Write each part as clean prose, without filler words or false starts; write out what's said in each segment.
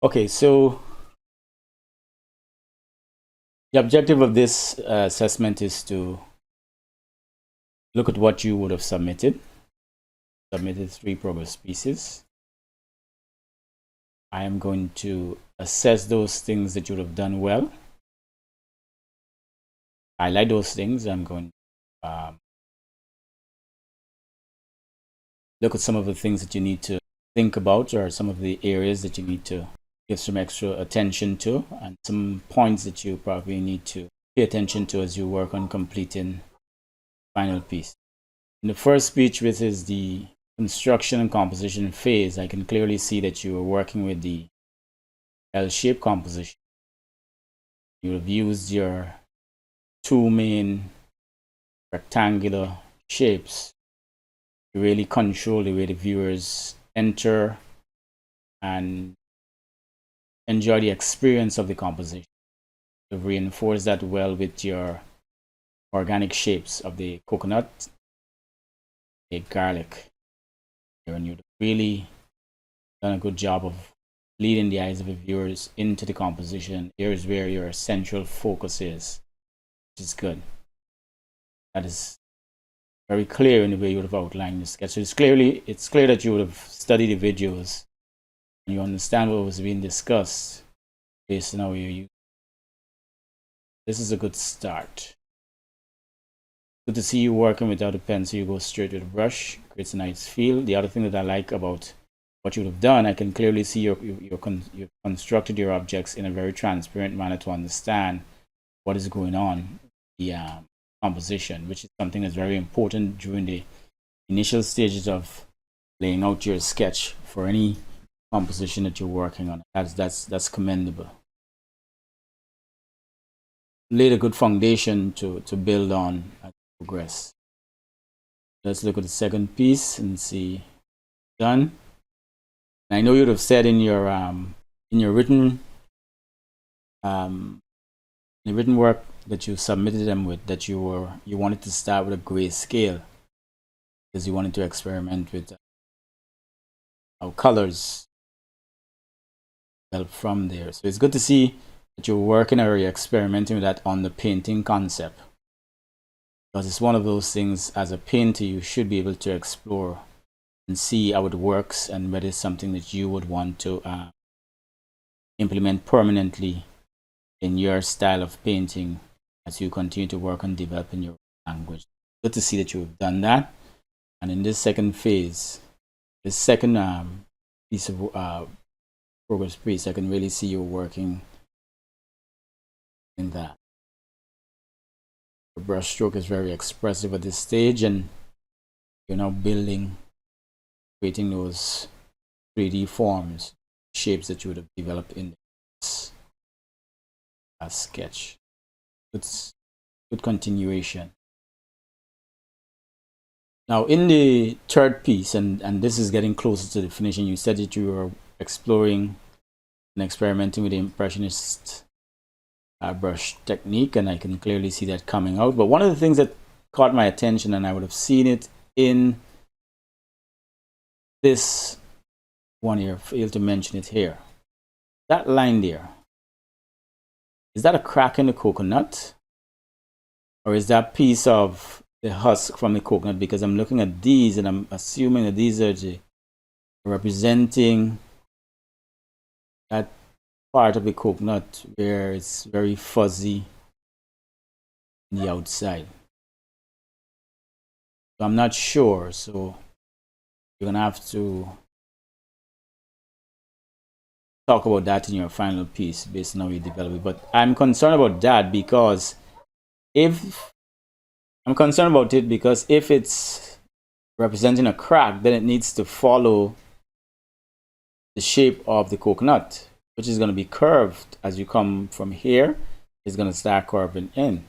Okay, so the objective of this assessment is to look at what you would have submitted. Submitted 3 progress pieces. I am going to assess those things that you would have done well. Highlight those things. I'm going to look at some of the things that you need to think about, or some of the areas that you need to give some extra attention to, and some points that you probably need to pay attention to as you work on completing the final piece. In the first speech, which is the construction and composition phase, I can clearly see that you are working with the L-shaped composition. You have used your 2 main rectangular shapes to really control the way the viewers enter and enjoy the experience of the composition. You've reinforced that well with your organic shapes of the coconut, the garlic, and you've really done a good job of leading the eyes of the viewers into the composition. Here's where your central focus is, which is good. That is very clear in the way you would have outlined the sketch. So it's clear that you would have studied the videos and you understand what was being discussed based on how you use. This is a good start. Good to see you working without a pen, so you go straight with a brush. Creates a nice feel. The other thing that I like about what you would have done, I can clearly see you've constructed your objects in a very transparent manner to understand what is going on in the composition, which is something that's very important during the initial stages of laying out your sketch for any composition that you're working on. That's commendable. Laid a good foundation to build on as you progress. Let's look at the second piece and see. Done. I know you'd have said in your written work that you submitted them with that you wanted to start with a gray scale because you wanted to experiment with how colors help from there. So it's good to see that you're working or you're experimenting with that on the painting concept, because it's one of those things as a painter you should be able to explore and see how it works and whether it's something that you would want to implement permanently in your style of painting as you continue to work on developing your language. Good to see that you have done that. And in this second phase, this second piece of progress piece, I can really see you working in that. The brush stroke is very expressive at this stage, and you're now creating those 3D forms, shapes that you would have developed in this sketch. It's good continuation. Now in the third piece, and this is getting closer to the finishing, you said that you were exploring and experimenting with the impressionist brush technique, and I can clearly see that coming out. But one of the things that caught my attention, and I would have seen it in this one here, failed to mention it here, that line there, is that a crack in the coconut, or is that piece of the husk from the coconut? Because I'm looking at these and I'm assuming that these are representing that part of the coconut where it's very fuzzy on the outside. So I'm not sure, so you're gonna have to talk about that in your final piece based on how you develop it. But I'm concerned about that because if it's representing a crack, then it needs to follow the shape of the coconut, which is going to be curved as you come from here. It's going to start curving in.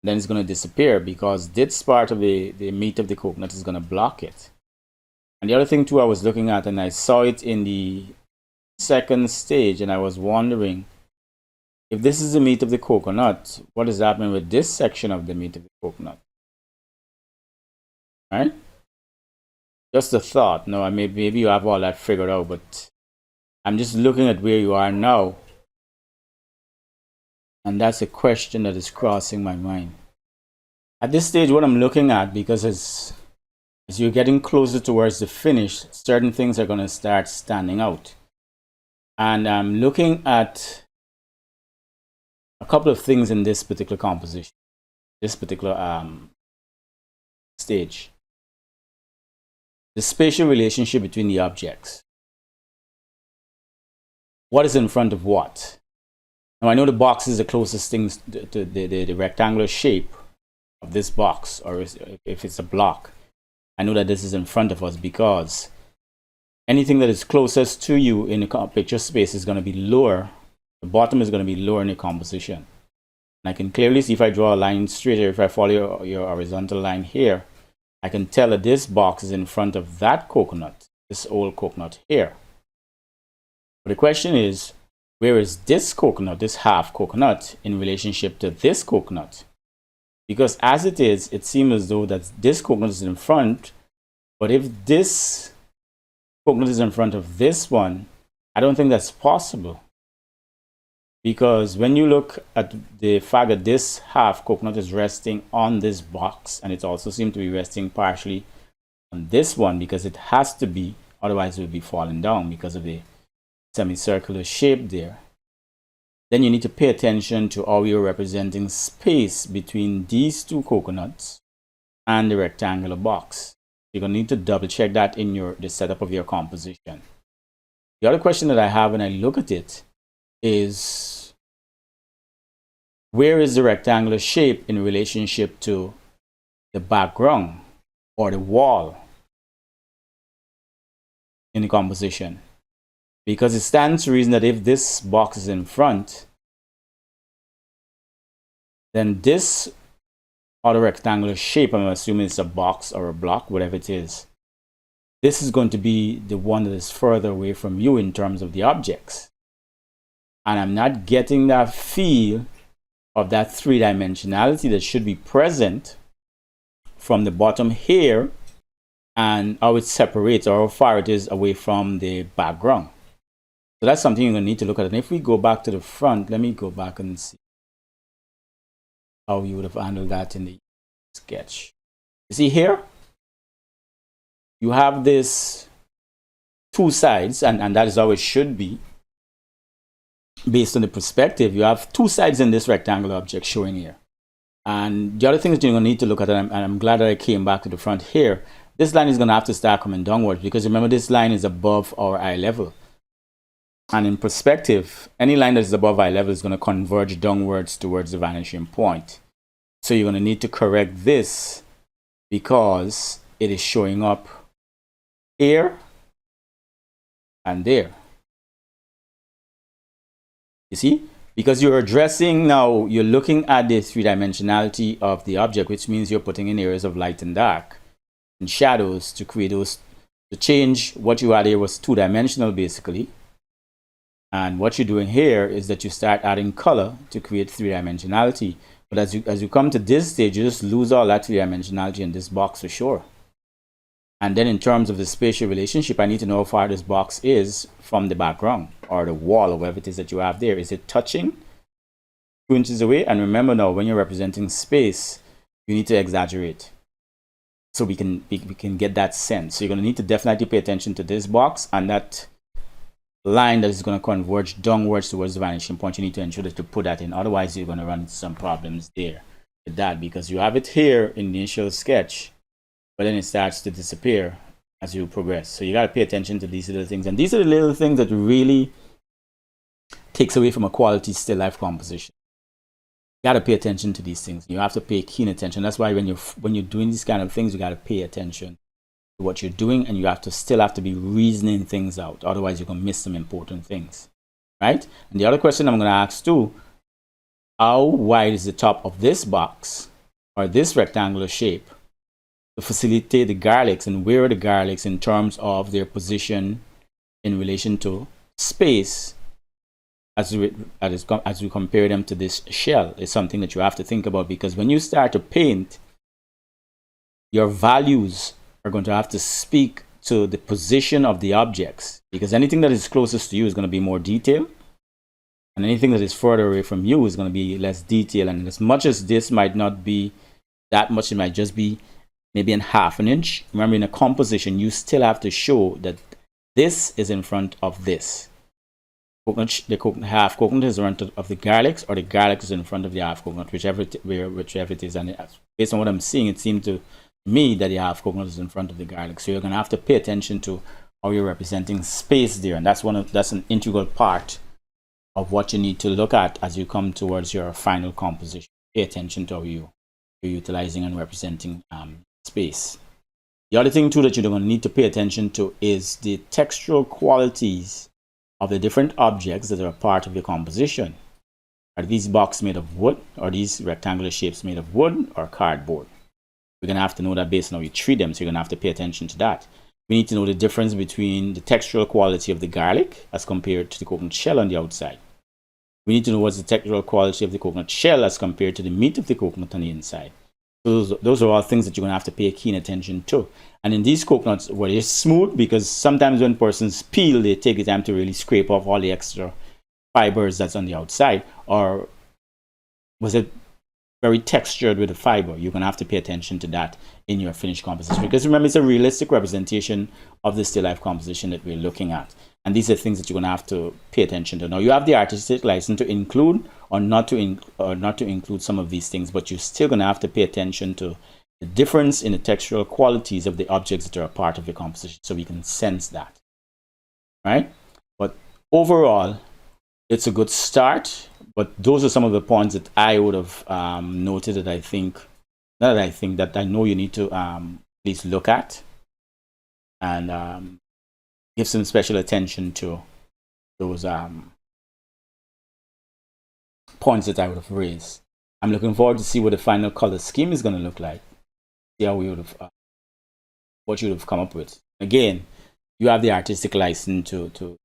Then it's going to disappear because this part of the meat of the coconut is going to block it. And the other thing too I was looking at, and I saw it in the second stage, and I was wondering if this is the meat of the coconut, what is happening with this section of the meat of the coconut? Right? Just a thought. No, maybe you have all that figured out, but I'm just looking at where you are now, and that's a question that is crossing my mind. At this stage, what I'm looking at, because as you're getting closer towards the finish, certain things are going to start standing out. And I'm looking at a couple of things in this particular composition, this particular stage. The spatial relationship between the objects. What is in front of what? Now I know the box is the closest thing to the rectangular shape of this box, or if it's a block. I know that this is in front of us because anything that is closest to you in the picture space is going to be lower. The bottom is going to be lower in the composition. And I can clearly see if I draw a line straight here, if I follow your horizontal line here, I can tell that this box is in front of that coconut, this old coconut here. But the question is, where is this coconut, this half coconut, in relationship to this coconut? Because as it is, it seems as though that this coconut is in front, but if this coconut is in front of this one, I don't think that's possible. Because when you look at the fact that this half coconut is resting on this box, and it also seems to be resting partially on this one, because it has to be, otherwise it would be falling down because of the semicircular shape there. Then you need to pay attention to how you're representing space between these two coconuts and the rectangular box. You're going to need to double check that in the setup of your composition. The other question that I have when I look at it is, where is the rectangular shape in relationship to the background or the wall in the composition? Because it stands to reason that if this box is in front, then this other rectangular shape, I'm assuming it's a box or a block, whatever it is, this is going to be the one that is further away from you in terms of the objects. And I'm not getting that feel of that three-dimensionality that should be present from the bottom here and how it separates, or how far it is away from the background. So that's something you're going to need to look at. And if we go back to the front, let me go back and see how you would have handled that in the sketch. You see here, you have this two sides, and that is how it should be. Based on the perspective, you have two sides in this rectangular object showing here. And the other thing that you're going to need to look at, and I'm glad that I came back to the front here, this line is going to have to start coming downwards, because remember, this line is above our eye level. And in perspective, any line that is above eye level is going to converge downwards towards the vanishing point. So you're going to need to correct this because it is showing up here and there. You see? Because you're addressing now, you're looking at the three-dimensionality of the object, which means you're putting in areas of light and dark and shadows to create those, to change what you had here was two-dimensional basically. And what you're doing here is that you start adding color to create three-dimensionality. But as you come to this stage, you just lose all that three-dimensionality in this box for sure. And then in terms of the spatial relationship, I need to know how far this box is from the background or the wall or whatever it is that you have there. Is it touching 2 inches away? And remember now, when you're representing space, you need to exaggerate so we can get that sense. So you're going to need to definitely pay attention to this box and that line that is going to converge downwards towards the vanishing point. You need to ensure that you put that in, otherwise you're going to run into some problems there with that, because you have it here in the initial sketch, but then it starts to disappear as you progress. So you got to pay attention to these little things, and these are the little things that really takes away from a quality still life composition. You got to pay attention to these things. You have to pay keen attention. That's why when you're doing these kind of things, you got to pay attention to what you're doing, and you still have to be reasoning things out. Otherwise, you're going to miss some important things, right? And the other question I'm going to ask too: how wide is the top of this box or this rectangular shape to facilitate the garlics, and where are the garlics in terms of their position in relation to space as we compare them to this shell? Is something that you have to think about, because when you start to paint, your values are going to have to speak to the position of the objects, because anything that is closest to you is going to be more detailed, and anything that is further away from you is going to be less detailed. And as much as this might not be that much, it might just be maybe in half an inch. Remember, in a composition, you still have to show that this is in front of this. The half coconut is in front of the garlic, or the garlic is in front of the half coconut, whichever it is. And based on what I'm seeing, it seemed to me that the half coconut is in front of the garlic. So you're going to have to pay attention to how you're representing space there, and that's an integral part of what you need to look at as you come towards your final composition. Pay attention to how you're utilizing and representing space. The other thing too that you're going to need to pay attention to is the textural qualities of the different objects that are a part of your composition. Are these boxes made of wood? Are these rectangular shapes made of wood or cardboard? We're going to have to know that based on how you treat them, so you're going to have to pay attention to that. We need to know the difference between the textural quality of the garlic as compared to the coconut shell on the outside. We need to know what's the textural quality of the coconut shell as compared to the meat of the coconut on the inside. Those are all things that you're going to have to pay keen attention to. And in these coconuts, were they smooth? Because sometimes when persons peel, they take the time to really scrape off all the extra fibers that's on the outside. Or was it very textured with the fiber? You're going to have to pay attention to that in your finished composition. Because remember, it's a realistic representation of the still life composition that we're looking at. And these are things that you're going to have to pay attention to. Now, you have the artistic license to include or not to include some of these things, but you're still going to have to pay attention to the difference in the textural qualities of the objects that are a part of your composition, so we can sense that, right? But overall, it's a good start. But those are some of the points that I would have noted that I think, not that I think, that I know you need to at least look at and give some special attention to those points that I would have raised. I'm looking forward to see what the final color scheme is going to look like. See how we would have, what you would have come up with. Again, you have the artistic license to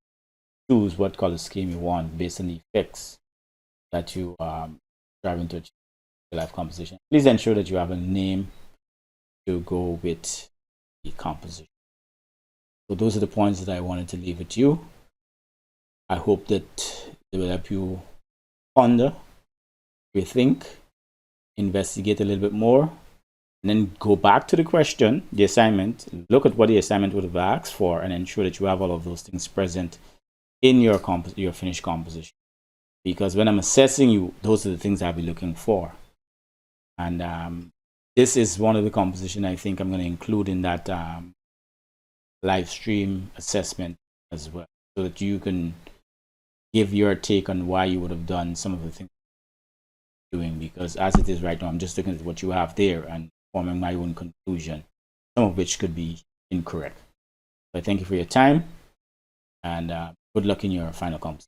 choose what color scheme you want based on the effects that you drive into a life composition. Please ensure that you have a name to go with the composition. So those are the points that I wanted to leave with you. I hope that they will help you ponder, rethink, investigate a little bit more, and then go back to the question, the assignment, look at what the assignment would have asked for, and ensure that you have all of those things present in your finished composition. Because when I'm assessing you, those are the things I'll be looking for. And this is one of the composition I think I'm going to include in that live stream assessment as well, so that you can give your take on why you would have done some of the things you're doing. Because as it is right now, I'm just looking at what you have there and forming my own conclusion, some of which could be incorrect. So I thank you for your time, and good luck in your final composition.